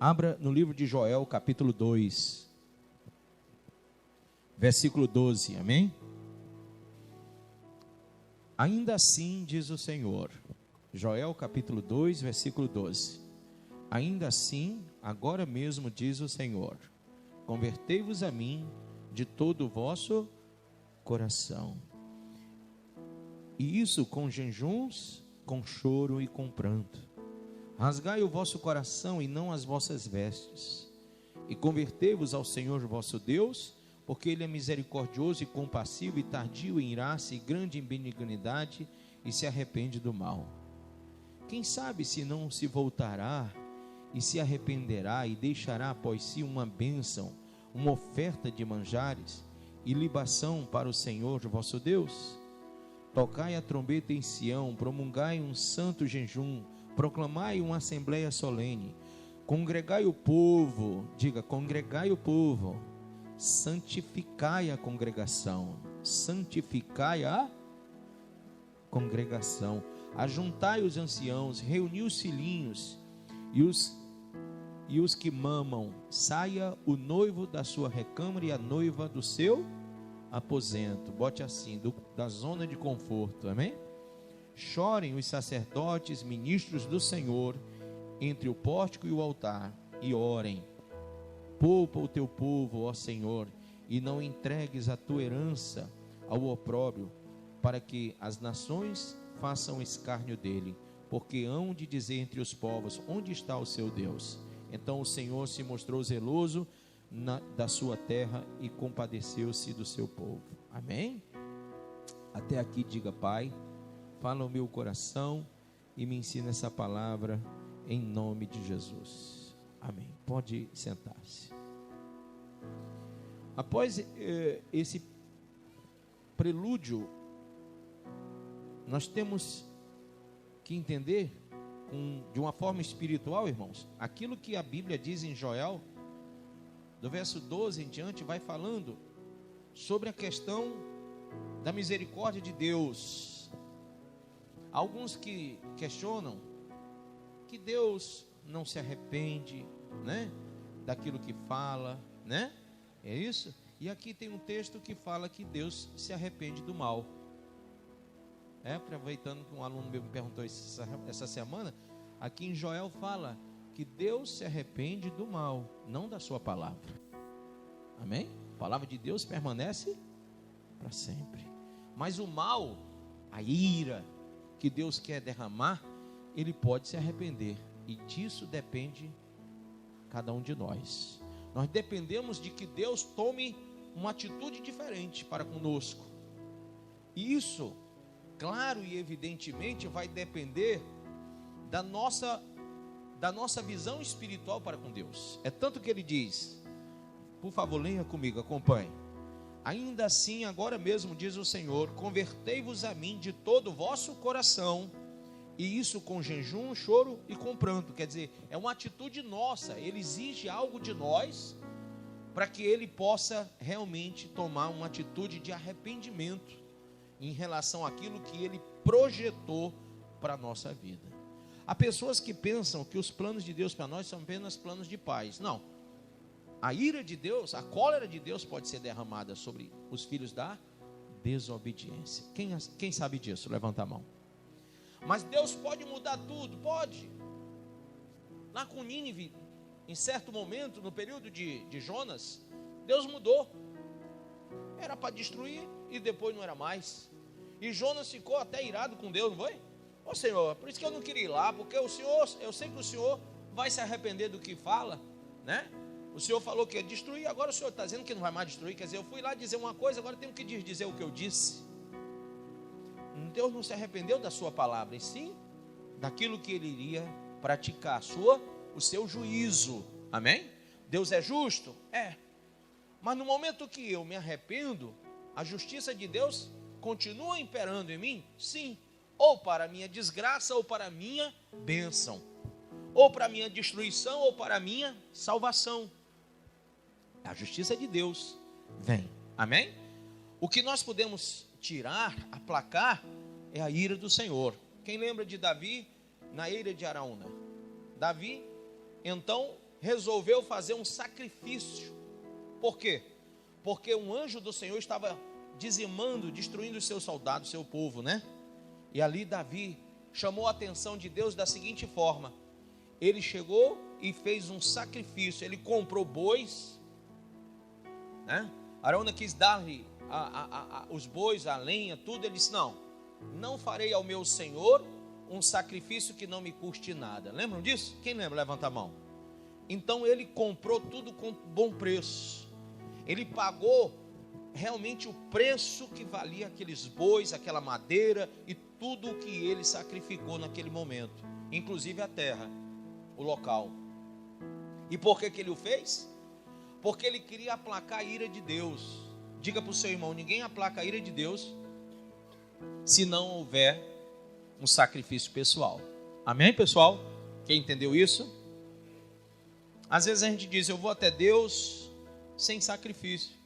Abra no livro de Joel, capítulo 2, versículo 12, amém? Ainda assim, diz o Senhor, Joel, capítulo 2, versículo 12. Ainda assim, agora mesmo, diz o Senhor, convertei-vos a mim de todo o vosso coração. E isso com jejuns, com choro e com pranto. Rasgai o vosso coração e não as vossas vestes. E convertei-vos ao Senhor vosso Deus, porque Ele é misericordioso e compassivo e tardio em ira-se e grande em benignidade e se arrepende do mal. Quem sabe se não se voltará e se arrependerá e deixará após si uma bênção, uma oferta de manjares e libação para o Senhor vosso Deus? Tocai a trombeta em Sião, promulgai um santo jejum, proclamai uma assembleia solene, congregai o povo, diga, congregai o povo, santificai a congregação, santificai a congregação, ajuntai os anciãos, reuni os filhinhos e os que mamam, saia o noivo da sua recâmara e a noiva do seu aposento, bote assim, da zona de conforto, amém? Chorem os sacerdotes, ministros do Senhor, entre o pórtico e o altar, e orem. Poupa o teu povo, ó Senhor, e não entregues a tua herança ao opróbrio, para que as nações façam escárnio dele, porque hão de dizer entre os povos, onde está o seu Deus? Então o Senhor se mostrou zeloso da sua terra e compadeceu-se do seu povo. Amém? Até aqui diga, Pai, fala ao meu coração e me ensina essa palavra em nome de Jesus. Amém. Pode sentar-se. Após esse prelúdio, nós temos que entender de uma forma espiritual, irmãos, aquilo que a Bíblia diz em Joel, do verso 12 em diante, vai falando sobre a questão da misericórdia de Deus. Alguns que questionam que Deus não se arrepende, né, daquilo que fala, né? É isso? E aqui tem um texto que fala que Deus se arrepende do mal. Aproveitando que um aluno meu me perguntou essa semana, aqui em Joel fala que Deus se arrepende do mal, não da sua palavra. Amém? A palavra de Deus permanece para sempre. Mas o mal, a ira que Deus quer derramar, Ele pode se arrepender. E disso depende cada um de nós. Nós dependemos de que Deus tome uma atitude diferente para conosco. E isso, claro e evidentemente, vai depender da nossa visão espiritual para com Deus. É tanto que ele diz, por favor, leia comigo, acompanhe. Ainda assim, agora mesmo, diz o Senhor, convertei-vos a mim de todo o vosso coração, e isso com jejum, choro e com pranto. Quer dizer, é uma atitude nossa, ele exige algo de nós, para que ele possa realmente tomar uma atitude de arrependimento, em relação àquilo que ele projetou para a nossa vida. Há pessoas que pensam que os planos de Deus para nós são apenas planos de paz. Não. A ira de Deus, a cólera de Deus pode ser derramada sobre os filhos da desobediência. Quem sabe disso? Levanta a mão. Mas Deus pode mudar tudo? Pode. Lá com Nínive, em certo momento, no período de Jonas, Deus mudou. Era para destruir e depois não era mais. E Jonas ficou até irado com Deus, não foi? Ô Senhor, por isso que eu não queria ir lá, porque o Senhor, eu sei que o Senhor vai se arrepender do que fala, né? O Senhor falou que ia destruir, agora o Senhor está dizendo que não vai mais destruir. Quer dizer, eu fui lá dizer uma coisa, agora tenho que dizer o que eu disse. Deus não se arrependeu da sua palavra, e sim daquilo que ele iria praticar, o seu juízo. Amém? Deus é justo? É. Mas no momento que eu me arrependo, a justiça de Deus continua imperando em mim? Sim. Ou para a minha desgraça, ou para a minha bênção. Ou para a minha destruição, ou para a minha salvação. A justiça de Deus vem. Amém? O que nós podemos tirar, aplacar, é a ira do Senhor. Quem lembra de Davi na eira de Araúna? Davi, então, resolveu fazer um sacrifício. Por quê? Porque um anjo do Senhor estava dizimando, destruindo os seus soldados, seu povo, né? E ali Davi chamou a atenção de Deus da seguinte forma: ele chegou e fez um sacrifício. Ele comprou bois, né? Araúna quis dar-lhe os bois, a lenha, tudo. Ele disse: não farei ao meu Senhor um sacrifício que não me custe nada. Lembram disso? Quem lembra? Levanta a mão. Então ele comprou tudo com bom preço. Ele pagou realmente o preço que valia aqueles bois, aquela madeira e tudo o que ele sacrificou naquele momento, inclusive a terra, o local. E por que ele o fez? Porque ele queria aplacar a ira de Deus. Diga para o seu irmão: ninguém aplaca a ira de Deus se não houver um sacrifício pessoal. Amém, pessoal? Quem entendeu isso? Às vezes a gente diz: eu vou até Deus sem sacrifício.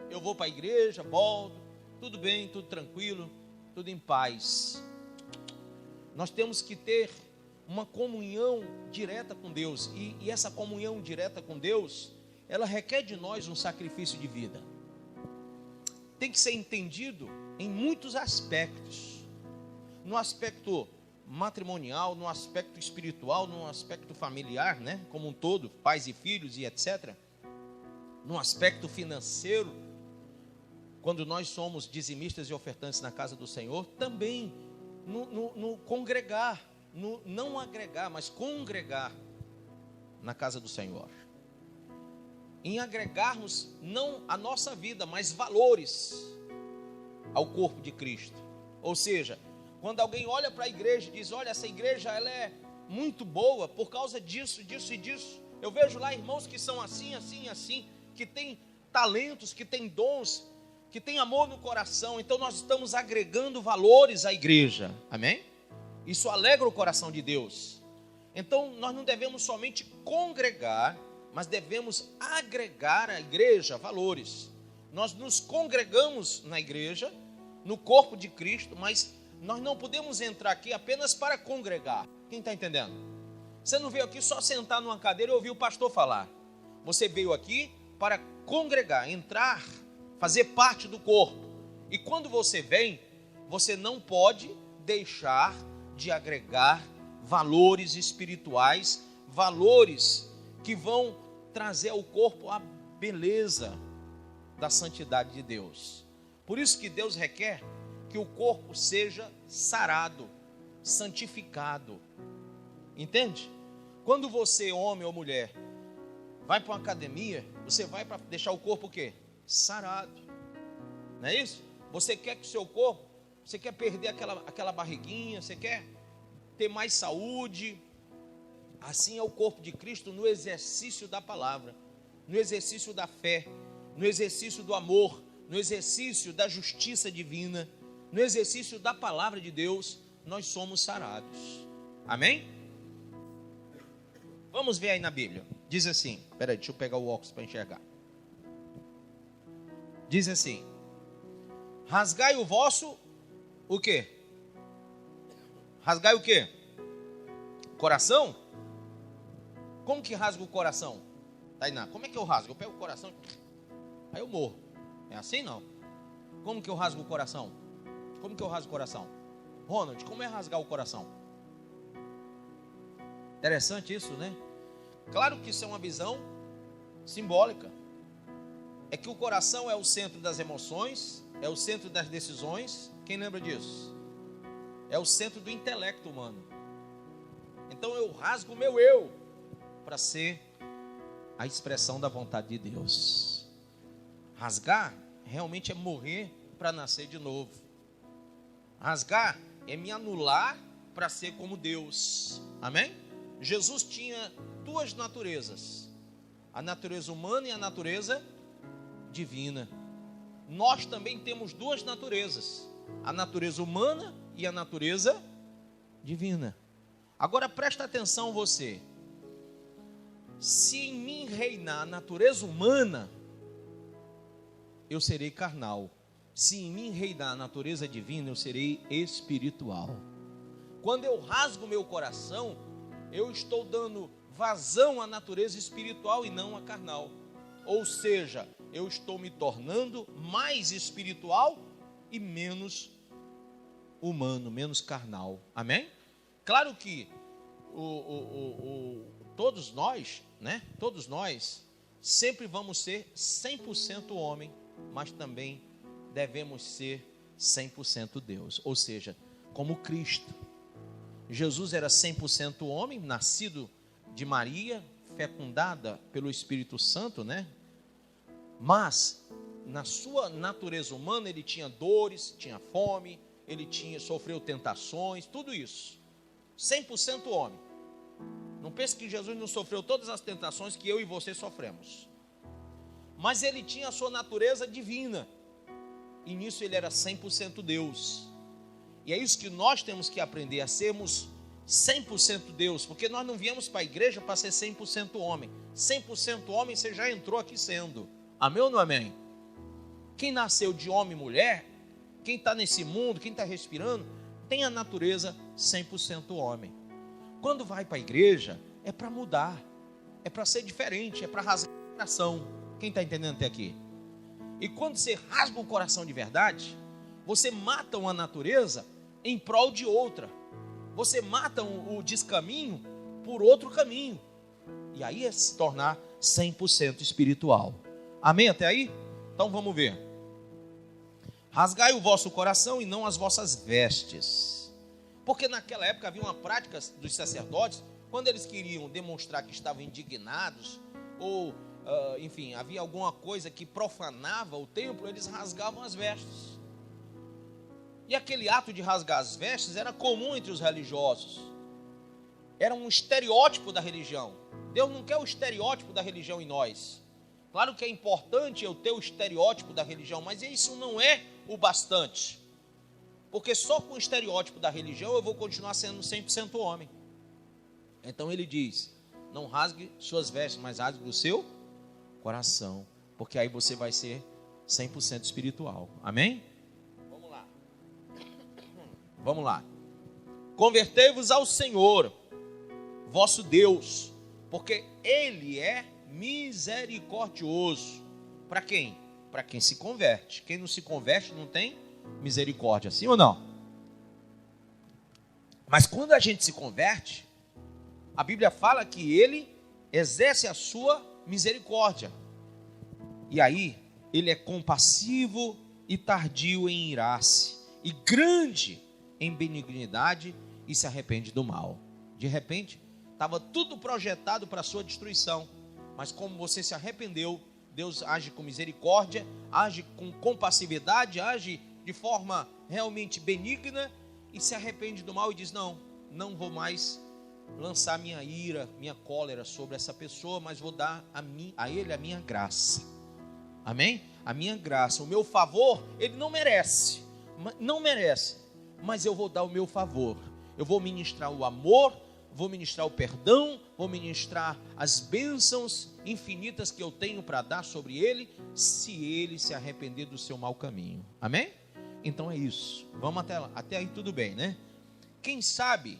Eu vou para a igreja, volto, tudo bem, tudo tranquilo, tudo em paz. Nós temos que ter uma comunhão direta com Deus. E essa comunhão direta com Deus, ela requer de nós um sacrifício de vida. Tem que ser entendido em muitos aspectos. No aspecto matrimonial, no aspecto espiritual, no aspecto familiar, né, como um todo, pais e filhos e etc. No aspecto financeiro, quando nós somos dizimistas e ofertantes na casa do Senhor, também no congregar, no não agregar, mas congregar na casa do Senhor. Em agregarmos não a nossa vida, mas valores ao corpo de Cristo. Ou seja, quando alguém olha para a igreja e diz: olha, essa igreja ela é muito boa por causa disso, disso e disso. Eu vejo lá irmãos que são assim, assim, assim, que têm talentos, que têm dons, que têm amor no coração. Então nós estamos agregando valores à igreja. Amém? Isso alegra o coração de Deus. Então nós não devemos somente congregar, mas devemos agregar à igreja valores. Nós nos congregamos na igreja, no corpo de Cristo, mas nós não podemos entrar aqui apenas para congregar. Quem está entendendo? Você não veio aqui só sentar numa cadeira e ouvir o pastor falar. Você veio aqui para congregar, entrar, fazer parte do corpo. E quando você vem, você não pode deixar de agregar valores espirituais, valores que vão trazer ao corpo a beleza da santidade de Deus. Por isso que Deus requer que o corpo seja sarado, santificado. Entende? Quando você, homem ou mulher, vai para uma academia, você vai para deixar o corpo o quê? Sarado. Não é isso? Você quer que o seu corpo, você quer perder aquela barriguinha, você quer ter mais saúde. Assim é o corpo de Cristo no exercício da palavra, no exercício da fé, no exercício do amor, no exercício da justiça divina, no exercício da palavra de Deus, nós somos sarados. Amém? Vamos ver aí na Bíblia. Diz assim, peraí, deixa eu pegar o óculos para enxergar. Diz assim: rasgai o vosso, o quê? Rasgai o quê? Coração? Como que rasga o coração? Tainá, como é que eu rasgo? Eu pego o coração, aí eu morro. É assim não? Como que eu rasgo o coração? Como que eu rasgo o coração? Ronald, como é rasgar o coração? Interessante isso, né? Claro que isso é uma visão simbólica. É que o coração é o centro das emoções, é o centro das decisões. Quem lembra disso? É o centro do intelecto humano. Então eu rasgo o meu eu para ser a expressão da vontade de Deus. Rasgar realmente é morrer para nascer de novo. Rasgar é me anular para ser como Deus. Amém? Jesus tinha duas naturezas: a natureza humana e a natureza divina. Nós também temos duas naturezas: a natureza humana e a natureza divina. Agora presta atenção você. Se em mim reinar a natureza humana, eu serei carnal. Se em mim reinar a natureza divina, eu serei espiritual. Quando eu rasgo meu coração, eu estou dando vazão à natureza espiritual e não à carnal. Ou seja, eu estou me tornando mais espiritual e menos humano, menos carnal. Amém? Claro que todos nós, né? Todos nós sempre vamos ser 100% homem, mas também devemos ser 100% Deus. Ou seja, como Cristo. Jesus era 100% homem, nascido de Maria, fecundada pelo Espírito Santo, né? Mas na sua natureza humana ele tinha dores, tinha fome, ele sofreu tentações, tudo isso. 100% homem. Não pense que Jesus não sofreu todas as tentações que eu e você sofremos. Mas ele tinha a sua natureza divina. E nisso ele era 100% Deus. E é isso que nós temos que aprender, a sermos 100% Deus. Porque nós não viemos para a igreja para ser 100% homem. 100% homem você já entrou aqui sendo. Amém ou não amém? Quem nasceu de homem e mulher, quem está nesse mundo, quem está respirando, tem a natureza 100% homem. Quando vai para a igreja, é para mudar, é para ser diferente, é para rasgar o coração. Quem está entendendo até aqui? E quando você rasga o coração de verdade, você mata uma natureza em prol de outra. Você mata o descaminho por outro caminho. E aí é se tornar 100% espiritual. Amém até aí? Então vamos ver. Rasgai o vosso coração e não as vossas vestes. Porque naquela época havia uma prática dos sacerdotes, quando eles queriam demonstrar que estavam indignados, ou enfim, havia alguma coisa que profanava o templo, eles rasgavam as vestes. E aquele ato de rasgar as vestes era comum entre os religiosos. Era um estereótipo da religião. Deus não quer o estereótipo da religião em nós. Claro que é importante eu ter o estereótipo da religião, mas isso não é o bastante. Porque só com o estereótipo da religião eu vou continuar sendo 100% homem. Então ele diz, não rasgue suas vestes, mas rasgue o seu coração. Porque aí você vai ser 100% espiritual. Amém? Vamos lá. Vamos lá. Convertei-vos ao Senhor, vosso Deus, porque Ele é misericordioso. Para quem? Para quem se converte. Quem não se converte não tem misericórdia, sim ou não? Mas quando a gente se converte, a Bíblia fala que Ele exerce a sua misericórdia. E aí, Ele é compassivo e tardio em irar-se, e grande em benignidade, e se arrepende do mal. De repente, estava tudo projetado para a sua destruição, mas como você se arrependeu, Deus age com misericórdia, age com compassividade, age de forma realmente benigna, e se arrepende do mal e diz, não vou mais lançar minha ira, minha cólera sobre essa pessoa, mas vou dar a ele a minha graça. Amém? A minha graça, o meu favor, ele não merece, mas eu vou dar o meu favor. Eu vou ministrar o amor, vou ministrar o perdão, vou ministrar as bênçãos infinitas que eu tenho para dar sobre ele, se ele se arrepender do seu mau caminho. Amém? Então é isso. Vamos até lá. Até aí tudo bem, né? Quem sabe,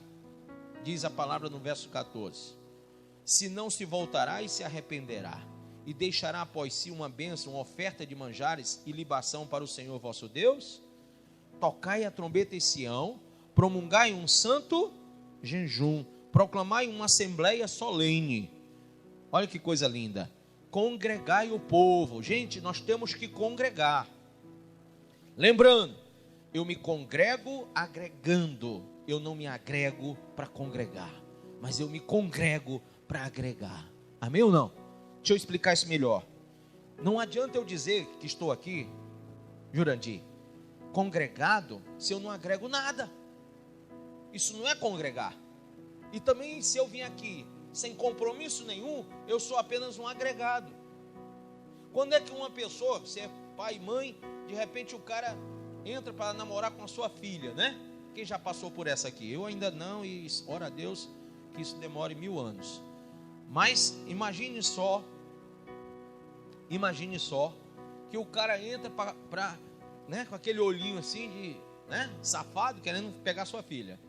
diz a palavra no verso 14, se não se voltará e se arrependerá, e deixará após si uma bênção, uma oferta de manjares e libação para o Senhor vosso Deus, tocai a trombeta em Sião, promulgai um santo jejum, proclamai uma assembleia solene. Olha que coisa linda. Congregai o povo. Gente, nós temos que congregar. Lembrando, eu me congrego agregando. Eu não me agrego para congregar, mas eu me congrego para agregar. Amém ou não? Deixa eu explicar isso melhor. Não adianta eu dizer que estou aqui, Jurandir, congregado, se eu não agrego nada. Isso não é congregar. E também se eu vim aqui sem compromisso nenhum, eu sou apenas um agregado. Quando é que uma pessoa, você é pai e mãe, de repente o cara entra para namorar com a sua filha, né? Quem já passou por essa aqui? Eu ainda não, e ora a Deus que isso demore 1000 anos. Mas imagine só que o cara entra né, com aquele olhinho assim de, né, safado, querendo pegar sua filha.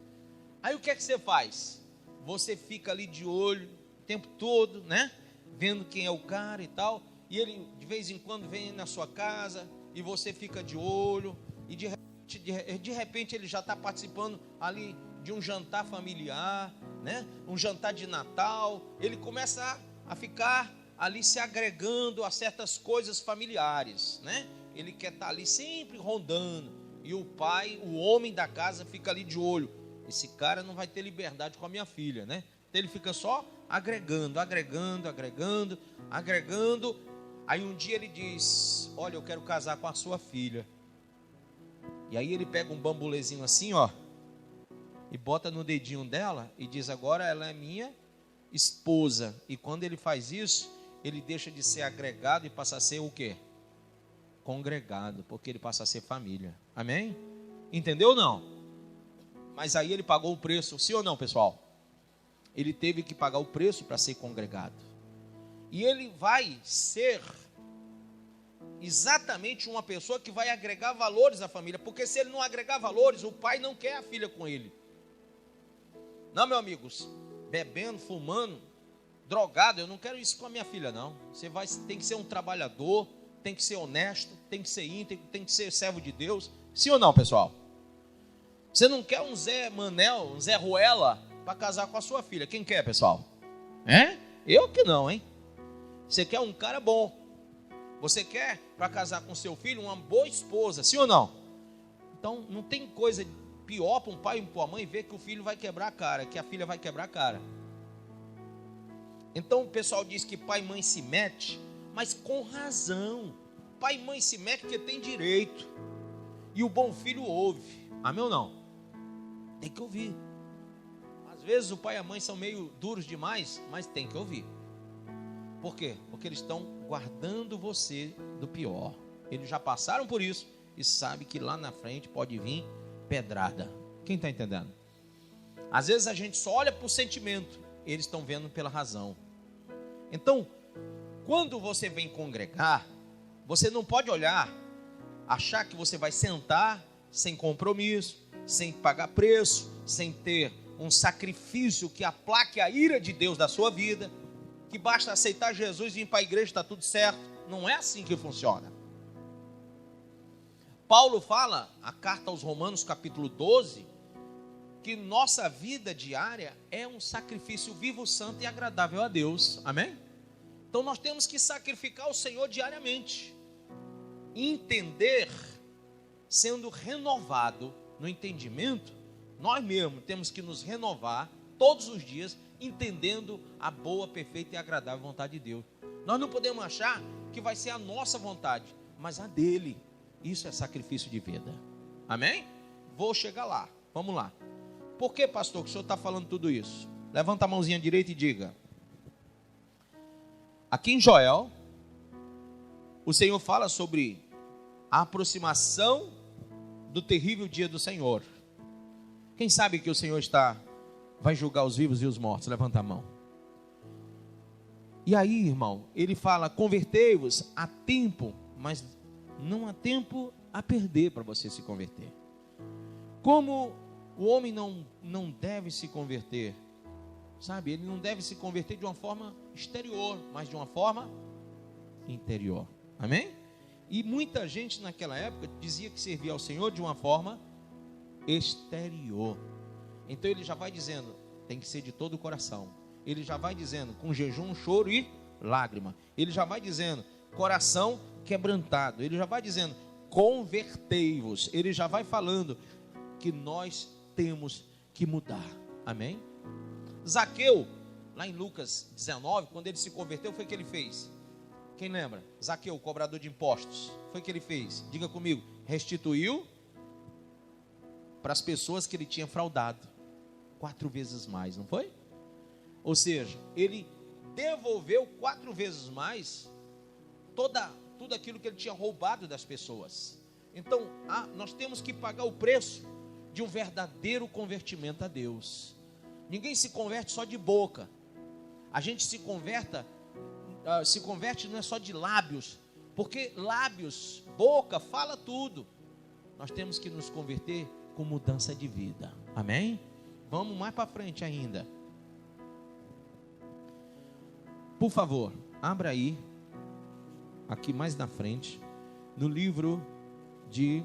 Aí o que é que você faz? Você fica ali de olho, tempo todo, né? Vendo quem é o cara e tal. E ele de vez em quando vem na sua casa e você fica de olho. E de repente ele já está participando ali de um jantar familiar, né? Um jantar de Natal. Ele começa a ficar ali se agregando a certas coisas familiares, né? Ele quer estar ali sempre rondando. E o pai, o homem da casa, fica ali de olho. Esse cara não vai ter liberdade com a minha filha, né? Então ele fica só agregando. Aí um dia ele diz: olha, eu quero casar com a sua filha. E aí ele pega um bambulezinho assim, ó, e bota no dedinho dela e diz: agora ela é minha esposa. E quando ele faz isso, ele deixa de ser agregado e passa a ser o quê? Congregado, porque ele passa a ser família. Amém? Entendeu ou não? Mas aí ele pagou o preço, sim ou não, pessoal? Ele teve que pagar o preço para ser congregado. E ele vai ser exatamente uma pessoa que vai agregar valores à família. Porque se ele não agregar valores, o pai não quer a filha com ele. Não, meus amigos, bebendo, fumando, drogado, eu não quero isso com a minha filha, não. Você tem que ser um trabalhador, tem que ser honesto, tem que ser íntegro, tem que ser servo de Deus. Sim ou não, pessoal? Você não quer um Zé Manel, um Zé Ruela para casar com a sua filha. Quem quer, pessoal? Eu que não, hein? Você quer um cara bom. Você quer para casar com seu filho uma boa esposa. Sim ou não? Então não tem coisa pior para um pai e para uma mãe ver que o filho vai quebrar a cara, que a filha vai quebrar a cara. Então o pessoal diz que pai e mãe se mete, mas com razão. Pai e mãe se mete porque tem direito. E o bom filho ouve. Amém ou não? Tem que ouvir. Às vezes o pai e a mãe são meio duros demais, mas tem que ouvir. Por quê? Porque eles estão guardando você do pior. Eles já passaram por isso e sabem que lá na frente pode vir pedrada. Quem está entendendo? Às vezes a gente só olha para o sentimento, eles estão vendo pela razão. Então, quando você vem congregar, você não pode olhar, achar que você vai sentar sem compromisso, sem pagar preço, sem ter um sacrifício que aplaque a ira de Deus da sua vida, que basta aceitar Jesus e ir para a igreja, está tudo certo. Não é assim que funciona. Paulo fala, a carta aos Romanos capítulo 12, que nossa vida diária é um sacrifício vivo, santo e agradável a Deus. Amém? Então nós temos que sacrificar o Senhor diariamente. Entender, sendo renovado no entendimento, nós mesmos temos que nos renovar todos os dias, entendendo a boa, perfeita e agradável vontade de Deus. Nós não podemos achar que vai ser a nossa vontade, mas a dele. Isso é sacrifício de vida. Amém? Vou chegar lá. Vamos lá. Por que, pastor, que o senhor está falando tudo isso? Levanta a mãozinha direita e diga. Aqui em Joel, o Senhor fala sobre a aproximação do terrível dia do Senhor. Quem sabe que o Senhor vai julgar os vivos e os mortos? Levanta a mão. E aí, irmão, ele fala: convertei-vos a tempo, mas não há tempo a perder para você se converter. Como o homem não deve se converter, sabe? Ele não deve se converter de uma forma exterior, mas de uma forma interior. Amém? E muita gente naquela época dizia que servia ao Senhor de uma forma exterior. Então ele já vai dizendo, tem que ser de todo o coração. Ele já vai dizendo, com jejum, choro e lágrima. Ele já vai dizendo, coração quebrantado. Ele já vai dizendo, convertei-vos. Ele já vai falando que nós temos que mudar. Amém? Zaqueu, lá em Lucas 19, quando ele se converteu, foi o que ele fez? Quem lembra? Zaqueu, o cobrador de impostos. Foi o que ele fez? Diga comigo. Restituiu para as pessoas que ele tinha fraudado 4 vezes mais, não foi? Ou seja, ele devolveu 4 vezes mais tudo aquilo que ele tinha roubado das pessoas. Então, nós temos que pagar o preço de um verdadeiro convertimento a Deus. Ninguém se converte só de boca. A gente se converte não é só de lábios, porque lábios, boca, fala tudo. Nós temos que nos converter com mudança de vida. Amém? Vamos mais para frente ainda. Por favor, abra aí, aqui mais na frente, no livro de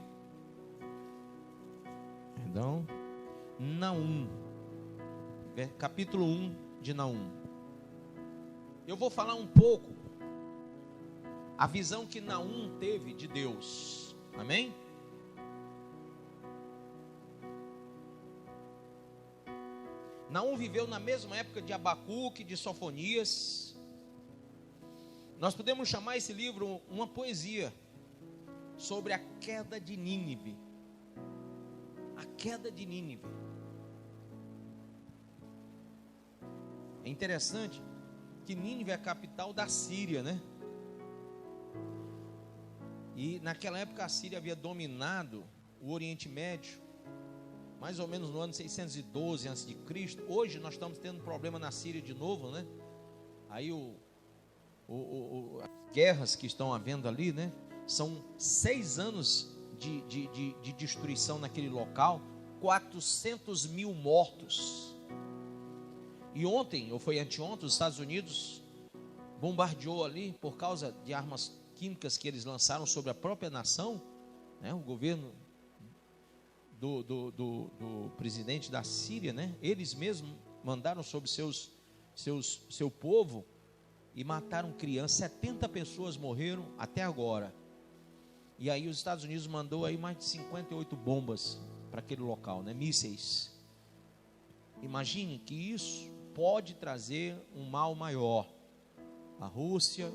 Naum, capítulo 1 de Naum. Eu vou falar um pouco a visão que Naum teve de Deus. Amém? Naum viveu na mesma época de Abacuque, de Sofonias. Nós podemos chamar esse livro uma poesia sobre a queda de Nínive. A queda de Nínive. É interessante que Nínive é a capital da Síria, né? E naquela época a Síria havia dominado o Oriente Médio, mais ou menos no ano 612 a.C. Hoje nós estamos tendo problema na Síria de novo, né? Aí as guerras que estão havendo ali, né? São 6 anos de destruição naquele local, 400 mil mortos. E ontem, ou foi anteontem, os Estados Unidos bombardeou ali por causa de armas químicas que eles lançaram sobre a própria nação, né? O governo do presidente da Síria, né? Eles mesmos mandaram sobre seu povo e mataram crianças. 70 pessoas morreram até agora. E aí os Estados Unidos mandou aí mais de 58 bombas para aquele local, né? Mísseis. Imagine que isso pode trazer um mal maior. A Rússia,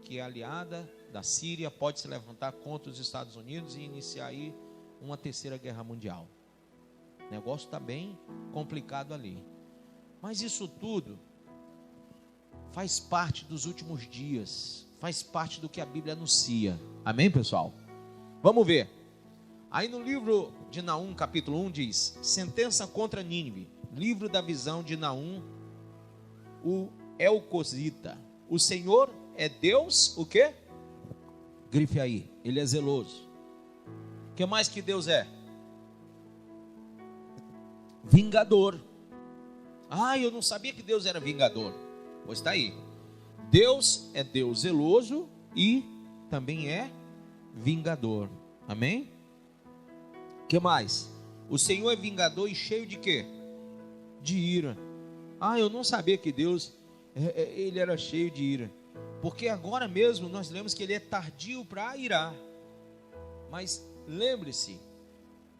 que é aliada da Síria, pode se levantar contra os Estados Unidos e iniciar aí uma terceira guerra mundial. O negócio está bem complicado ali. Mas isso tudo faz parte dos últimos dias, faz parte do que a Bíblia anuncia. Amém, pessoal? Vamos ver. Aí no livro de Naum, capítulo 1, diz: sentença contra Nínive. Livro da visão de Naum, o Elcosita. O Senhor é Deus, o quê? Grife aí, Ele é zeloso. O que mais que Deus é? Vingador. Ah, eu não sabia que Deus era vingador. Pois está aí. Deus é Deus zeloso e também é vingador. Amém? O que mais? O Senhor é vingador e cheio de quê? De ira. Ah, eu não sabia que Deus ele era cheio de ira. Porque agora mesmo nós lemos que Ele é tardio para irar. Mas lembre-se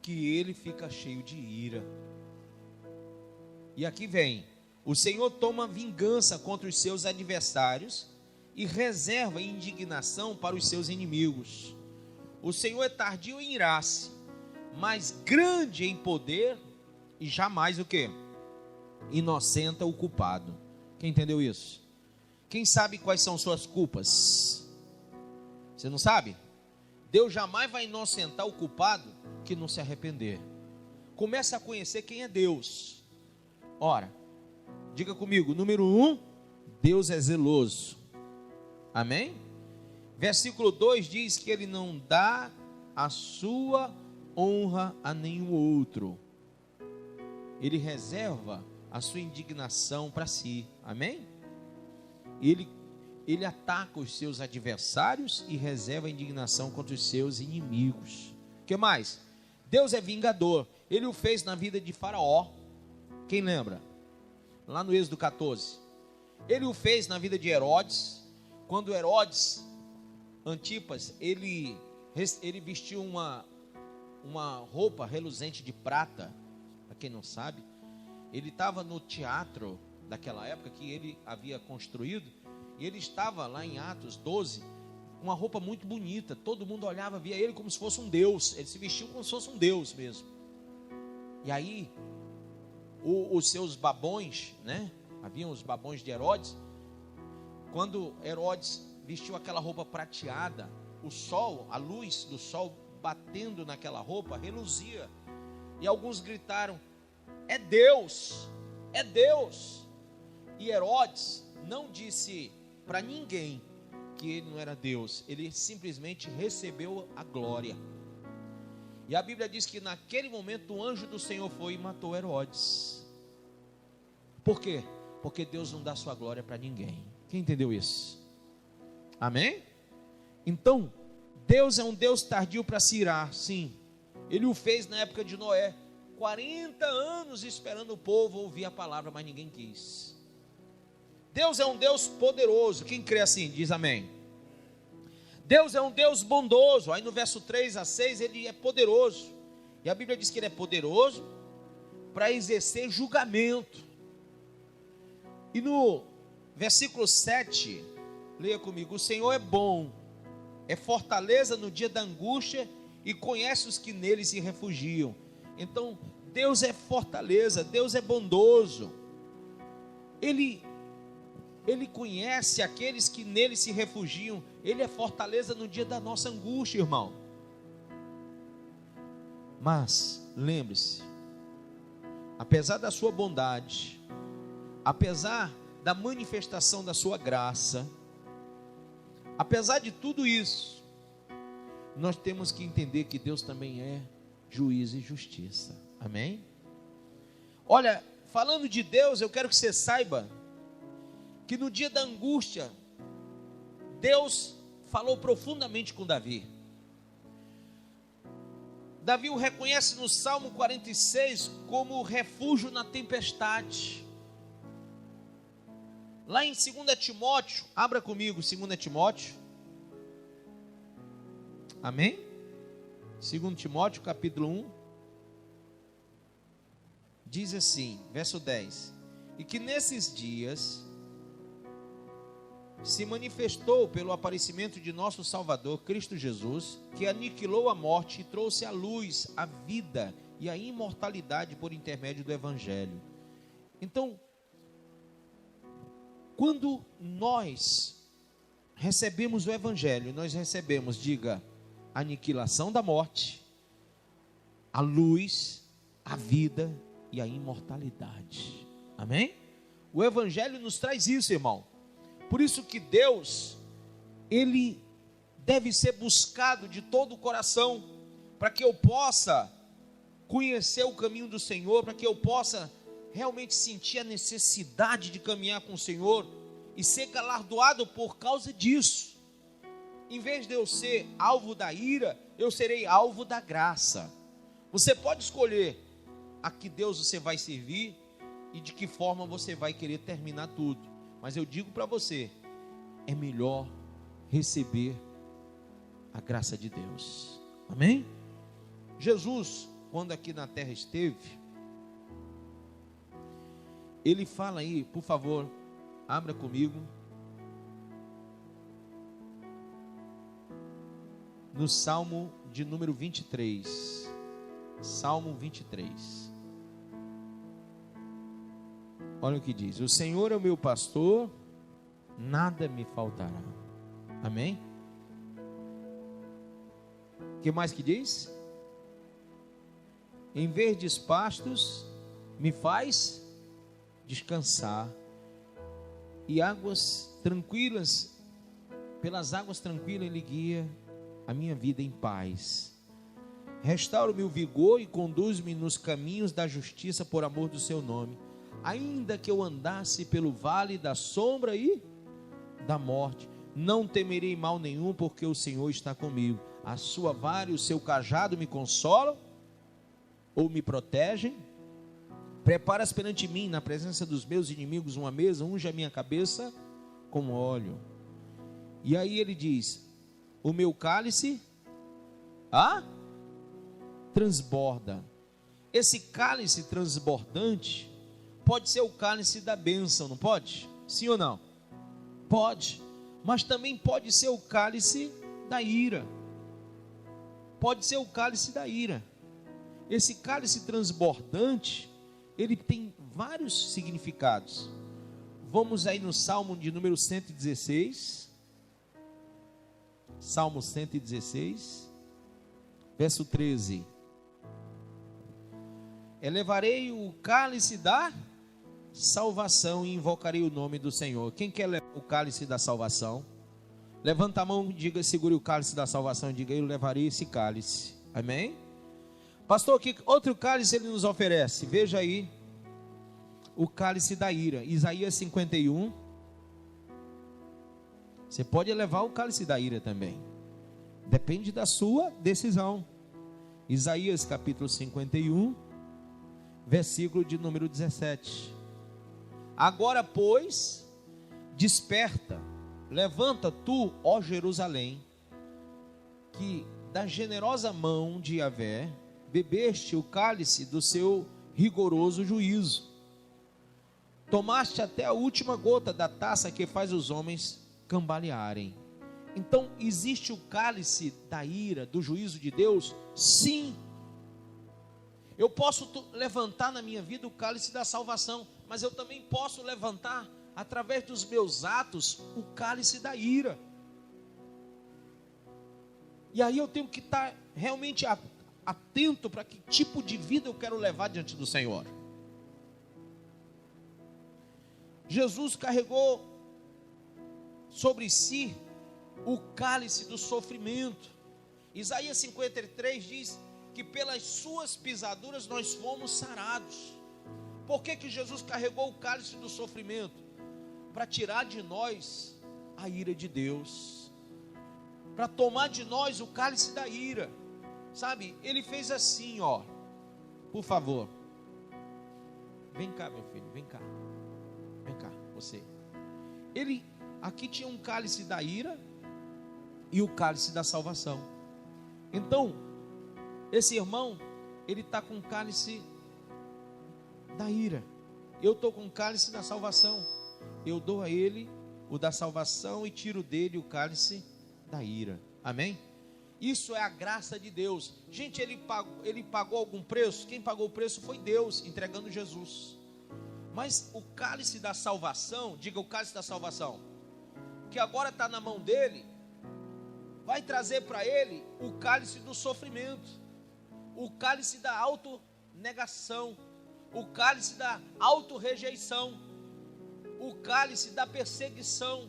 que Ele fica cheio de ira. E aqui vem: o Senhor toma vingança contra os seus adversários e reserva indignação para os seus inimigos. O Senhor é tardio em irar-se, mas grande em poder, e jamais o quê? Inocenta o culpado. Quem entendeu isso? Quem sabe quais são suas culpas? Você não sabe? Deus jamais vai inocentar o culpado que não se arrepender. Comece a conhecer quem é Deus. Ora, diga comigo, número 1, Deus é zeloso. Amém? Versículo 2 diz que Ele não dá a sua honra a nenhum outro. Ele reserva a sua indignação para si. Amém? Ele ataca os seus adversários e reserva a indignação contra os seus inimigos. O que mais? Deus é vingador. Ele o fez na vida de Faraó. Quem lembra? Lá no Êxodo 14. Ele o fez na vida de Herodes. Quando Herodes Antipas, ele vestiu uma roupa reluzente de prata. Para quem não sabe, ele estava no teatro daquela época que ele havia construído, e ele estava lá em Atos 12, com uma roupa muito bonita. Todo mundo olhava, via ele como se fosse um deus. Ele se vestiu como se fosse um deus mesmo. E aí os seus babões, né? Haviam os babões de Herodes. Quando Herodes vestiu aquela roupa prateada, o sol, a luz do sol batendo naquela roupa reluzia. E alguns gritaram: é Deus, é Deus. E Herodes não disse para ninguém que ele não era Deus. Ele simplesmente recebeu a glória. E a Bíblia diz que naquele momento o anjo do Senhor foi e matou Herodes. Por quê? porque Deus não dá sua glória para ninguém. Quem entendeu isso? Amém? Então, Deus é um Deus tardio para se irar, sim. Ele o fez na época de Noé, 40 anos esperando o povo ouvir a palavra, mas ninguém quis. Deus é um Deus poderoso. Quem crê assim, diz amém. Deus é um Deus bondoso. Aí no verso 3 a 6, ele é poderoso. E a Bíblia diz que ele é poderoso para exercer julgamento. E no versículo 7, leia comigo: o Senhor é bom, é fortaleza no dia da angústia e conhece os que nele se refugiam. Então, Deus é fortaleza, Deus é bondoso. Ele conhece aqueles que nele se refugiam. Ele é fortaleza no dia da nossa angústia, irmão. Mas, lembre-se, apesar da sua bondade, apesar da manifestação da sua graça, apesar de tudo isso, nós temos que entender que Deus também é juízo e justiça. Amém? Olha, falando de Deus, eu quero que você saiba que no dia da angústia, Deus falou profundamente com Davi. Davi o reconhece no Salmo 46 como refúgio na tempestade. Lá em 2 Timóteo, abra comigo 2 Timóteo. Amém? 2 Timóteo capítulo 1. Diz assim, verso 10. E que nesses dias se manifestou pelo aparecimento de nosso Salvador, Cristo Jesus, que aniquilou a morte e trouxe à luz a vida e a imortalidade por intermédio do Evangelho. Então, quando nós recebemos o Evangelho, nós recebemos, diga, a aniquilação da morte, a luz, a vida e a imortalidade. Amém? O Evangelho nos traz isso, irmão. Por isso que Deus, Ele deve ser buscado de todo o coração, para que eu possa conhecer o caminho do Senhor, para que eu possa realmente sentir a necessidade de caminhar com o Senhor e ser galardoado por causa disso. Em vez de eu ser alvo da ira, eu serei alvo da graça. Você pode escolher a que Deus você vai servir e de que forma você vai querer terminar tudo. Mas eu digo para você, é melhor receber a graça de Deus. Amém? Jesus, quando aqui na terra esteve, Ele fala aí, por favor, abra comigo, no Salmo de número 23. Salmo 23. Olha o que diz: o Senhor é o meu pastor, nada me faltará. Amém? O que mais que diz? Em verdes pastos me faz descansar, e águas tranquilas, pelas águas tranquilas Ele guia a minha vida em paz. Restaura-me o vigor e conduz-me nos caminhos da justiça por amor do seu nome. Ainda que eu andasse pelo vale da sombra e da morte, não temerei mal nenhum, porque o Senhor está comigo. A sua vara e o seu cajado me consolam ou me protegem. Preparas perante mim, na presença dos meus inimigos, uma mesa, unge a minha cabeça com óleo. E aí ele diz: o meu cálice transborda. Esse cálice transbordante pode ser o cálice da bênção, não pode? Sim ou não? Pode. Mas também pode ser o cálice da ira. Pode ser o cálice da ira. Esse cálice transbordante, ele tem vários significados. Vamos aí no Salmo de número 116. Salmo 116, verso 13. Elevarei o cálice da salvação e invocarei o nome do Senhor. Quem quer levar o cálice da salvação? Levanta a mão e diga, segure o cálice da salvação e diga: eu levarei esse cálice. Amém? Pastor, que outro cálice Ele nos oferece? Veja aí, o cálice da ira. Isaías 51. Você pode levar o cálice da ira também. Depende da sua decisão. Isaías capítulo 51, versículo de número 17. Agora, pois, desperta, levanta tu, ó Jerusalém, que da generosa mão de Yahvé bebeste o cálice do seu rigoroso juízo. Tomaste até a última gota da taça que faz os homens cambalearem. Então, existe o cálice da ira, do juízo de Deus? Sim. Eu posso levantar na minha vida o cálice da salvação, mas eu também posso levantar, através dos meus atos, o cálice da ira. E aí eu tenho que estar realmente atento para que tipo de vida eu quero levar diante do Senhor. Jesus carregou sobre si o cálice do sofrimento. Isaías 53 diz que pelas suas pisaduras nós fomos sarados. Por que Jesus carregou o cálice do sofrimento? Para tirar de nós a ira de Deus, para tomar de nós o cálice da ira. Sabe, ele fez assim, ó. Por favor, vem cá, meu filho, vem cá, você. Ele aqui tinha um cálice da ira e o cálice da salvação. Então, esse irmão, ele está com o cálice da ira. Eu estou com o cálice da salvação. Eu dou a ele o da salvação e tiro dele o cálice da ira. Amém? Isso é a graça de Deus. Gente, ele pagou algum preço? Quem pagou o preço foi Deus, entregando Jesus. Mas o cálice da salvação, diga o cálice da salvação, que agora está na mão dele, vai trazer para ele o cálice do sofrimento, o cálice da autonegação, o cálice da autorrejeição, o cálice da perseguição.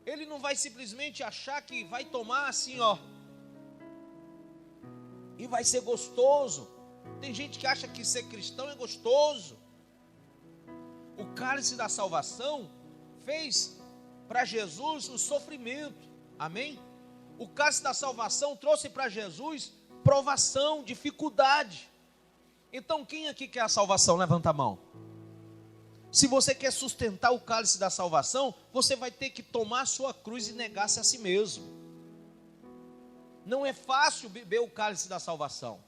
Ele não vai simplesmente achar que vai tomar assim, ó, e vai ser gostoso. Tem gente que acha que ser cristão é gostoso. O cálice da salvação fez para Jesus o sofrimento. Amém? O cálice da salvação trouxe para Jesus provação, dificuldade. Então, quem aqui quer a salvação? Levanta a mão. Se você quer sustentar o cálice da salvação, você vai ter que tomar a sua cruz e negar-se a si mesmo. Não é fácil beber o cálice da salvação,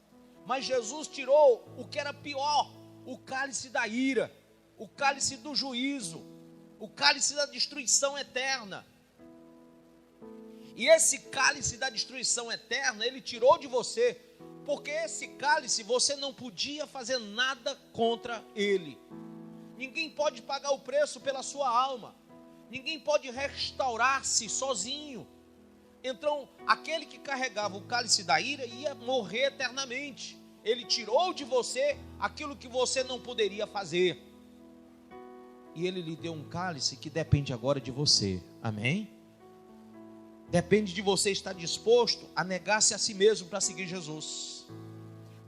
mas Jesus tirou o que era pior, o cálice da ira, o cálice do juízo, o cálice da destruição eterna. E esse cálice da destruição eterna, ele tirou de você, porque esse cálice você não podia fazer nada contra ele. Ninguém pode pagar o preço pela sua alma. Ninguém pode restaurar-se sozinho. Então, aquele que carregava o cálice da ira ia morrer eternamente. Ele tirou de você aquilo que você não poderia fazer. E ele lhe deu um cálice que depende agora de você. Amém? Depende de você estar disposto a negar-se a si mesmo para seguir Jesus.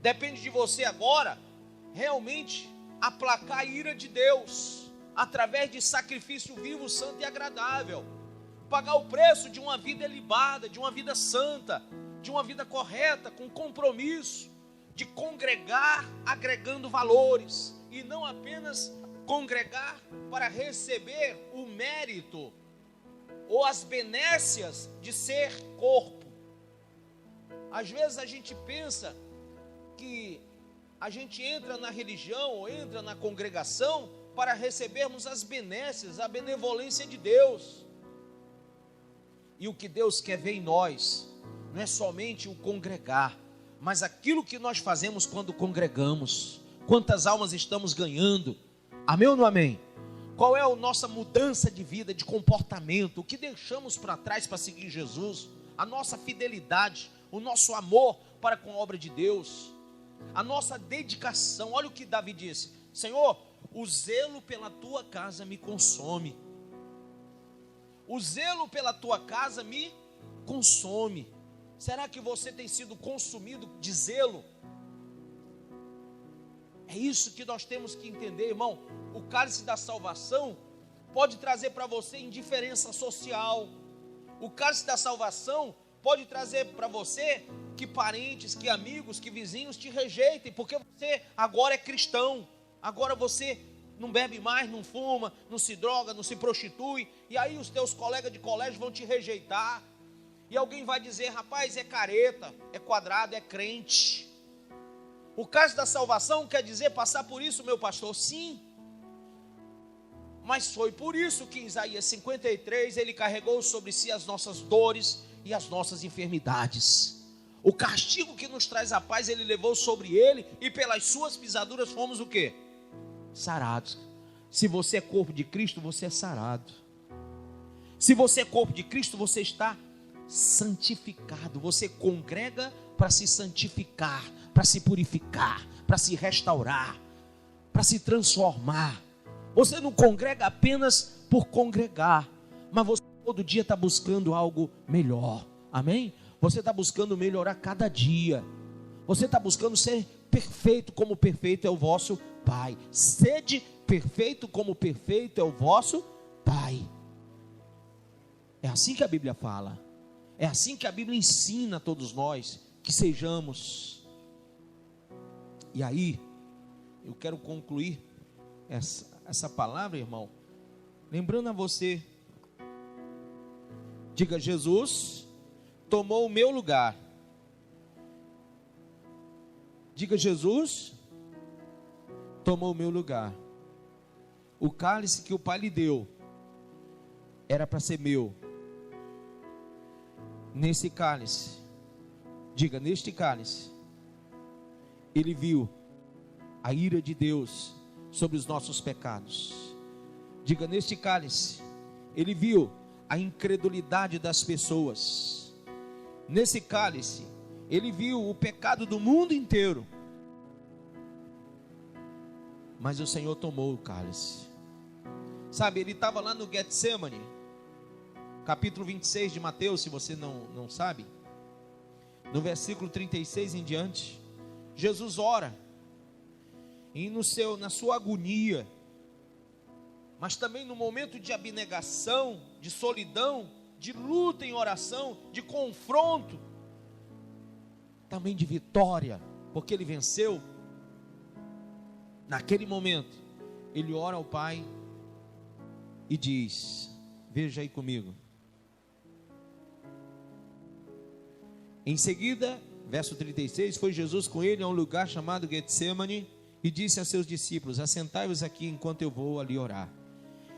Depende de você agora realmente aplacar a ira de Deus através de sacrifício vivo, santo e agradável. Pagar o preço de uma vida ilibada, de uma vida santa, de uma vida correta, com compromisso, de congregar agregando valores e não apenas congregar para receber o mérito ou as benécias de ser corpo. Às vezes a gente pensa que a gente entra na religião ou entra na congregação para recebermos as benécias, a benevolência de Deus. E o que Deus quer ver em nós não é somente o congregar, mas aquilo que nós fazemos quando congregamos. Quantas almas estamos ganhando? Amém ou não amém? Qual é a nossa mudança de vida, de comportamento? O que deixamos para trás para seguir Jesus? A nossa fidelidade, o nosso amor para com a obra de Deus, a nossa dedicação. Olha o que Davi disse: Senhor, o zelo pela tua casa me consome. O zelo pela tua casa me consome. Será que você tem sido consumido de zelo? É isso que nós temos que entender, irmão. O cálice da salvação pode trazer para você indiferença social. O cálice da salvação pode trazer para você que parentes, que amigos, que vizinhos te rejeitem, porque você agora é cristão. Agora você não bebe mais, não fuma, não se droga, não se prostitui. E aí os teus colegas de colégio vão te rejeitar. E alguém vai dizer, rapaz, é careta, é quadrado, é crente. O cálice da salvação quer dizer passar por isso, meu pastor? Sim. Mas foi por isso que em Isaías 53 ele carregou sobre si as nossas dores e as nossas enfermidades. O castigo que nos traz a paz ele levou sobre ele, e pelas suas pisaduras fomos o quê? Sarados. Se você é corpo de Cristo, você é sarado. Se você é corpo de Cristo, você está santificado. Você congrega para se santificar, para se purificar, para se restaurar, para se transformar. Você não congrega apenas por congregar, mas você todo dia está buscando algo melhor. Amém? Você está buscando melhorar cada dia. Você está buscando ser perfeito como perfeito é o vosso Pai. Sede perfeito como perfeito é o vosso Pai. É assim que a Bíblia fala. É assim que a Bíblia ensina a todos nós que sejamos. E aí, eu quero concluir essa palavra, irmão, lembrando a você. Diga: Jesus tomou o meu lugar. Diga: Jesus tomou o meu lugar. O cálice que o Pai lhe deu era para ser meu. Nesse cálice, diga, neste cálice, ele viu a ira de Deus sobre os nossos pecados. Diga, neste cálice, ele viu a incredulidade das pessoas. Nesse cálice, ele viu o pecado do mundo inteiro. Mas o Senhor tomou o cálice. Sabe, ele estava lá no Getsemane, capítulo 26 de Mateus, se você não sabe, no versículo 36 em diante, Jesus ora, e na sua agonia, mas também no momento de abnegação, de solidão, de luta em oração, de confronto, também de vitória, porque ele venceu. Naquele momento, ele ora ao Pai e diz, veja aí comigo. Em seguida, verso 36, foi Jesus com ele a um lugar chamado Getsemane e disse a seus discípulos, assentai-vos aqui enquanto eu vou ali orar.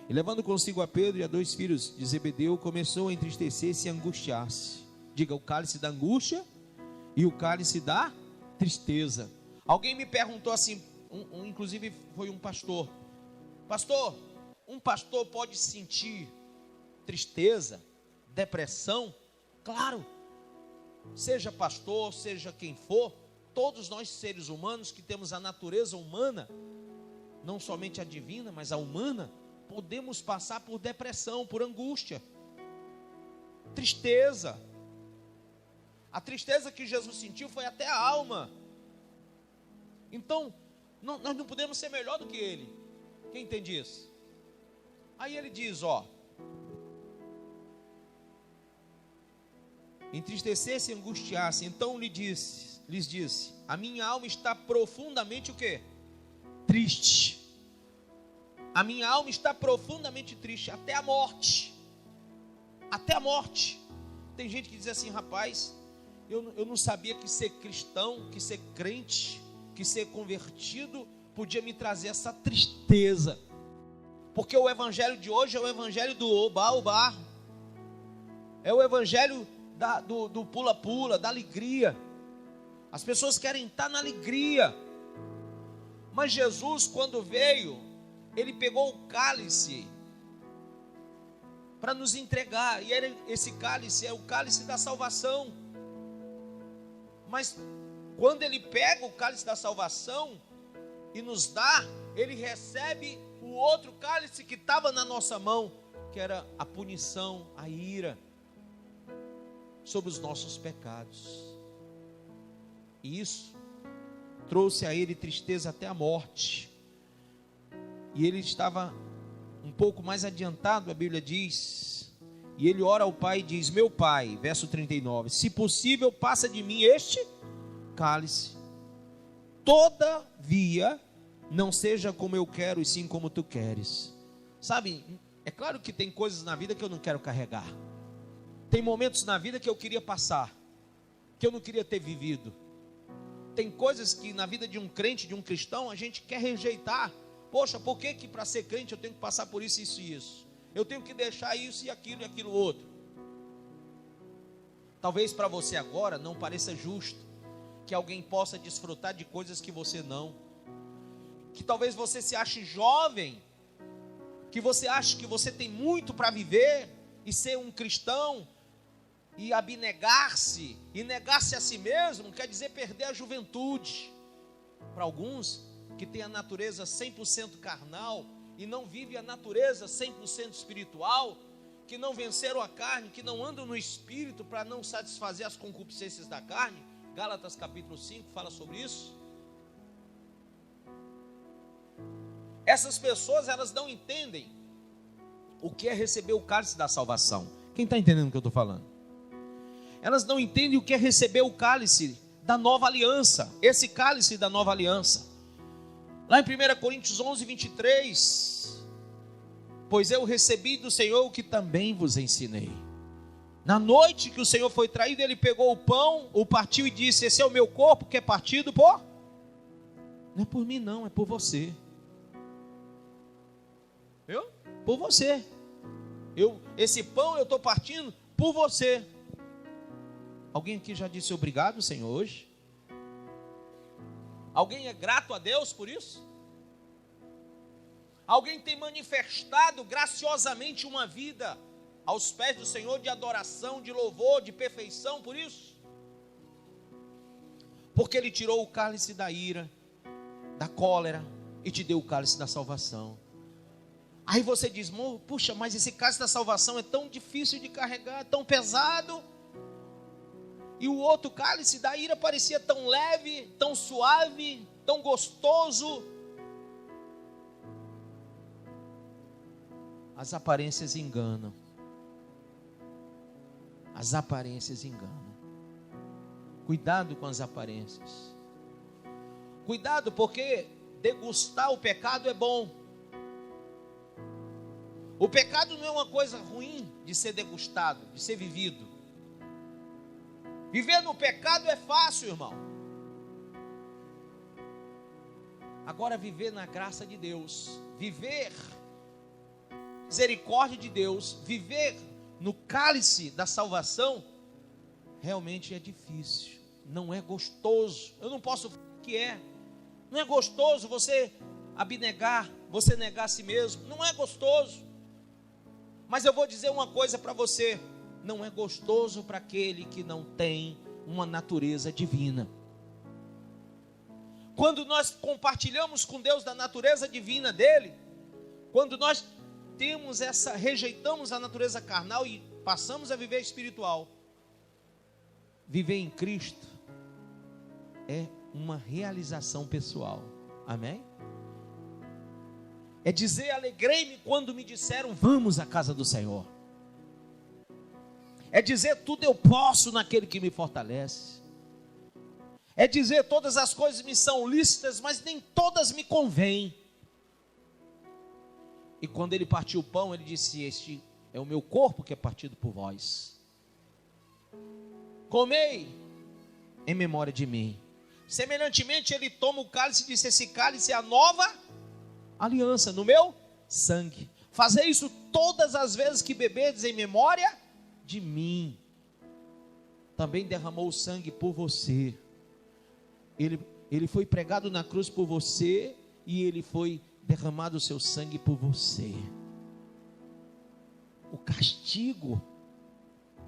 E levando consigo a Pedro e a 2 filhos de Zebedeu, começou a entristecer-se e angustiar-se. Diga, o cálice da angústia e o cálice da tristeza. Alguém me perguntou assim, inclusive foi um pastor, um pastor pode sentir tristeza, depressão? Claro, seja pastor, seja quem for, todos nós seres humanos que temos a natureza humana, não somente a divina, mas a humana, podemos passar por depressão, por angústia, tristeza. A tristeza que Jesus sentiu foi até a alma. Então, nós não podemos ser melhor do que ele. Quem entende isso? Aí ele diz, entristecer-se e angustiar-se. Então lhes disse, a minha alma está profundamente o quê? Triste. A minha alma está profundamente triste, até a morte. Até a morte. Tem gente que diz assim, rapaz, eu não sabia que ser cristão, que ser crente, que ser convertido podia me trazer essa tristeza. Porque o evangelho de hoje é o evangelho do oba-oba. É o evangelho do pula-pula, da alegria. As pessoas querem estar na alegria. Mas Jesus, quando veio, ele pegou o cálice para nos entregar. E esse cálice é o cálice da salvação. Mas quando ele pega o cálice da salvação e nos dá, ele recebe o outro cálice que estava na nossa mão, que era a punição, a ira sobre os nossos pecados. E isso trouxe a ele tristeza até a morte. E ele estava um pouco mais adiantado, a Bíblia diz, e ele ora ao Pai e diz: meu Pai, verso 39, se possível, passa de mim este cálice, todavia, não seja como eu quero, e sim como tu queres. Sabe, é claro que tem coisas na vida que eu não quero carregar, tem momentos na vida que eu queria passar, que eu não queria ter vivido, tem coisas que na vida de um crente, de um cristão, a gente quer rejeitar. Poxa, por que para ser crente eu tenho que passar por isso, isso e isso? Eu tenho que deixar isso e aquilo outro. Talvez para você agora não pareça justo que alguém possa desfrutar de coisas que você não. Que talvez você se ache jovem, que você ache que você tem muito para viver e ser um cristão e abnegar-se e negar-se a si mesmo, quer dizer perder a juventude. Para alguns que têm a natureza 100% carnal e não vivem a natureza 100% espiritual, que não venceram a carne, que não andam no espírito para não satisfazer as concupiscências da carne. Gálatas capítulo 5 fala sobre isso. Essas pessoas, elas não entendem o que é receber o cálice da salvação. Quem está entendendo o que eu estou falando? Elas não entendem o que é receber o cálice da nova aliança, esse cálice da nova aliança. Lá em 1 Coríntios 11, 23, pois eu recebi do Senhor o que também vos ensinei. Na noite que o Senhor foi traído, ele pegou o pão, o partiu e disse: esse é o meu corpo que é partido por... Não é por mim não, é por você. Viu? Por você. Esse pão eu estou partindo por você. Alguém aqui já disse obrigado, Senhor, hoje? Alguém é grato a Deus por isso? Alguém tem manifestado graciosamente uma vida aos pés do Senhor de adoração, de louvor, de perfeição por isso? Porque Ele tirou o cálice da ira, da cólera e te deu o cálice da salvação. Aí você diz: puxa, mas esse cálice da salvação é tão difícil de carregar, tão pesado. E o outro cálice da ira parecia tão leve, tão suave, tão gostoso. As aparências enganam. As aparências enganam. Cuidado com as aparências. Cuidado, porque degustar o pecado é bom. O pecado não é uma coisa ruim de ser degustado, de ser vivido. Viver no pecado é fácil, irmão. Agora viver na graça de Deus, viver misericórdia de Deus, viver no cálice da salvação, realmente é difícil, não é gostoso. Eu não posso falar que é. Não é gostoso você abnegar, você negar a si mesmo, não é gostoso. Mas eu vou dizer uma coisa para você: não é gostoso para aquele que não tem uma natureza divina. Quando nós compartilhamos com Deus da natureza divina dele, quando nós rejeitamos a natureza carnal e passamos a viver espiritual, viver em Cristo é uma realização pessoal. Amém? É dizer: alegrei-me quando me disseram vamos à casa do Senhor. É dizer: tudo eu posso naquele que me fortalece. É dizer: todas as coisas me são lícitas, mas nem todas me convêm. E quando ele partiu o pão, ele disse: este é o meu corpo que é partido por vós. Comei em memória de mim. Semelhantemente, ele toma o cálice e disse: esse cálice é a nova aliança no meu sangue. Fazei isso todas as vezes que beberdes em memória de mim. Também derramou o sangue por você. Ele foi pregado na cruz por você e ele foi derramado o seu sangue por você. O castigo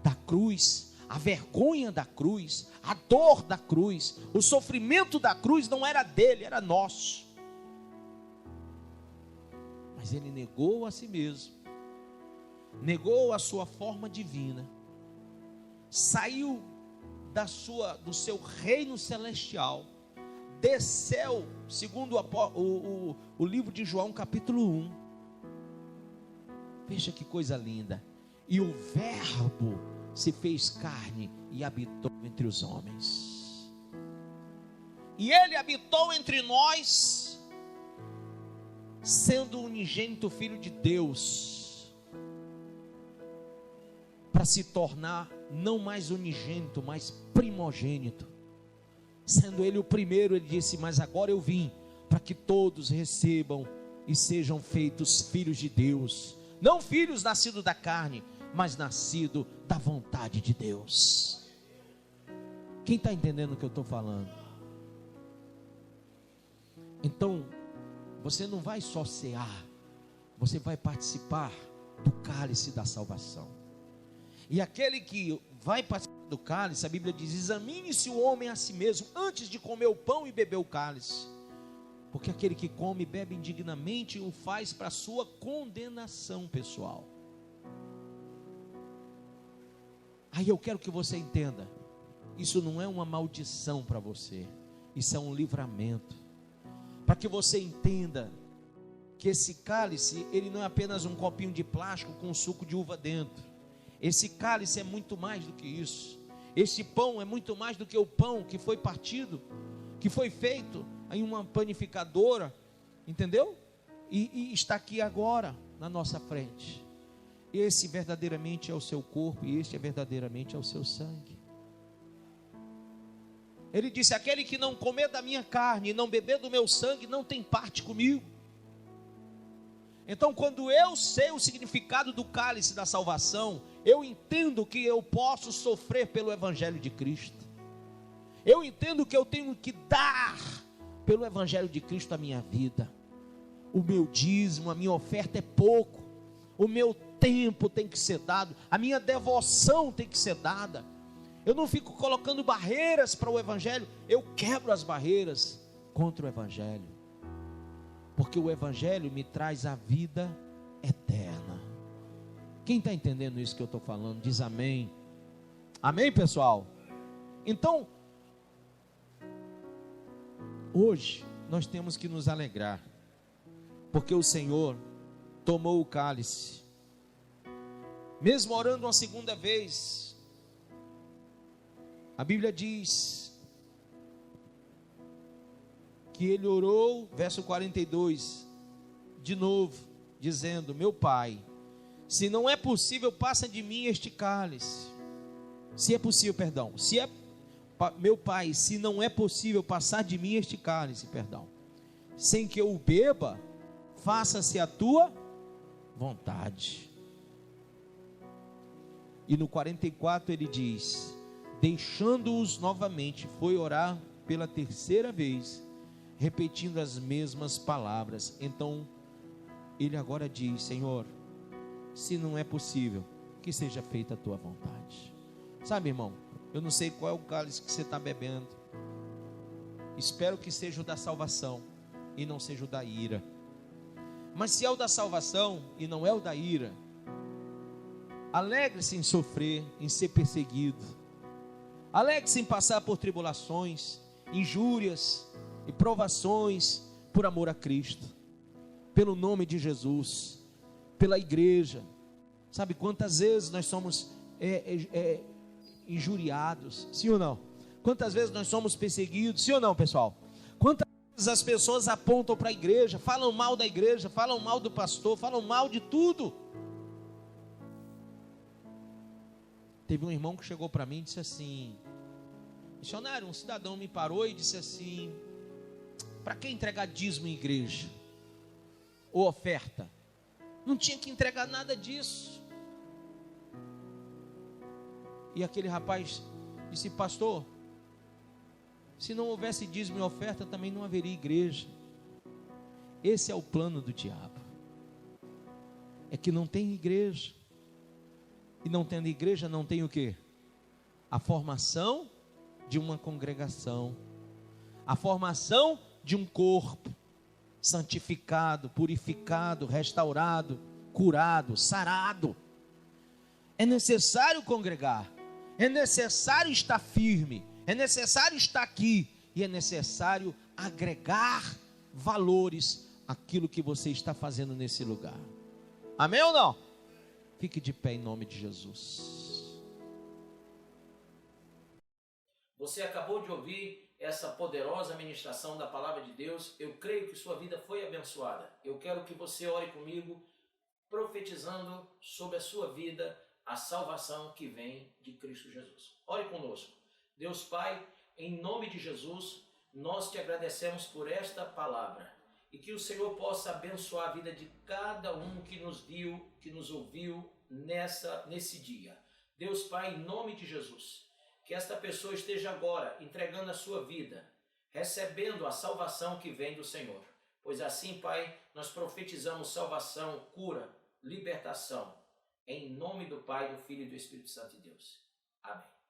da cruz, a vergonha da cruz, a dor da cruz, o sofrimento da cruz não era dele, era nosso. Mas ele negou a si mesmo, negou a sua forma divina, saiu do seu reino celestial, desceu, segundo o livro de João, capítulo 1. Veja que coisa linda. E o Verbo se fez carne e habitou entre os homens. E ele habitou entre nós, sendo o unigênito Filho de Deus, para se tornar não mais unigênito, mas primogênito. Sendo ele o primeiro, ele disse: mas agora eu vim para que todos recebam e sejam feitos filhos de Deus. Não filhos nascidos da carne, mas nascidos da vontade de Deus. Quem está entendendo o que eu estou falando? Então, você não vai só cear, você vai participar do cálice da salvação. E aquele que vai participar do cálice, a Bíblia diz: examine-se o homem a si mesmo antes de comer o pão e beber o cálice, porque aquele que come e bebe indignamente o faz para a sua condenação pessoal. Aí eu quero que você entenda, isso não é uma maldição para você, isso é um livramento, para que você entenda que esse cálice, ele não é apenas um copinho de plástico com suco de uva dentro. Esse cálice é muito mais do que isso. Esse pão é muito mais do que o pão que foi partido, que foi feito em uma panificadora, entendeu? E está aqui agora, na nossa frente. Esse verdadeiramente é o seu corpo, e este é verdadeiramente é o seu sangue. Ele disse: aquele que não comer da minha carne e não beber do meu sangue, não tem parte comigo. Então, quando eu sei o significado do cálice da salvação, eu entendo que eu posso sofrer pelo Evangelho de Cristo. Eu entendo que eu tenho que dar pelo Evangelho de Cristo a minha vida. O meu dízimo, a minha oferta é pouco. O meu tempo tem que ser dado. A minha devoção tem que ser dada. Eu não fico colocando barreiras para o Evangelho. Eu quebro as barreiras contra o Evangelho. Porque o Evangelho me traz a vida eterna. Quem está entendendo isso que eu estou falando, diz amém. Amém, pessoal? Então, hoje nós temos que nos alegrar, porque o Senhor tomou o cálice, mesmo orando uma segunda vez. A Bíblia diz que ele orou, verso 42, de novo, dizendo: meu Pai, se não é possível, passa de mim este cálice. Se é possível, perdão. Meu Pai, se não é possível passar de mim este cálice, perdão, sem que eu o beba, faça-se a tua vontade. E no 44 ele diz: deixando-os novamente, foi orar pela terceira vez, repetindo as mesmas palavras. Então ele agora diz: Senhor, se não é possível, que seja feita a tua vontade. Sabe, irmão, eu não sei qual é o cálice que você está bebendo. Espero que seja o da salvação e não seja o da ira. Mas se é o da salvação e não é o da ira, alegre-se em sofrer, em ser perseguido. Alegre-se em passar por tribulações, injúrias e provações por amor a Cristo, pelo nome de Jesus, pela igreja. Sabe quantas vezes nós somos injuriados, sim ou não? Quantas vezes nós somos perseguidos, sim ou não, pessoal? Quantas vezes as pessoas apontam para a igreja, falam mal da igreja, falam mal do pastor, falam mal de tudo. Teve um irmão que chegou para mim e disse assim: missionário, um cidadão me parou e disse assim: para que entregar dízimo em igreja? Ou oferta? Não tinha que entregar nada disso. E aquele rapaz disse: pastor, se não houvesse dízimo e oferta, também não haveria igreja. Esse é o plano do diabo. É que não tem igreja. E não tendo igreja, não tem o quê? A formação de uma congregação, a formação de um corpo santificado, purificado, restaurado, curado, sarado. É necessário congregar, é necessário estar firme, é necessário estar aqui, e é necessário agregar valores àquilo que você está fazendo nesse lugar. Amém ou não? Fique de pé em nome de Jesus. Você acabou de ouvir essa poderosa ministração da palavra de Deus. Eu creio que sua vida foi abençoada. Eu quero que você ore comigo, profetizando sobre a sua vida a salvação que vem de Cristo Jesus. Ore conosco. Deus Pai, em nome de Jesus, nós te agradecemos por esta palavra e que o Senhor possa abençoar a vida de cada um que nos viu, que nos ouviu nesse dia. Deus Pai, em nome de Jesus, que esta pessoa esteja agora entregando a sua vida, recebendo a salvação que vem do Senhor. Pois assim, Pai, nós profetizamos salvação, cura, libertação, em nome do Pai, do Filho e do Espírito Santo de Deus. Amém.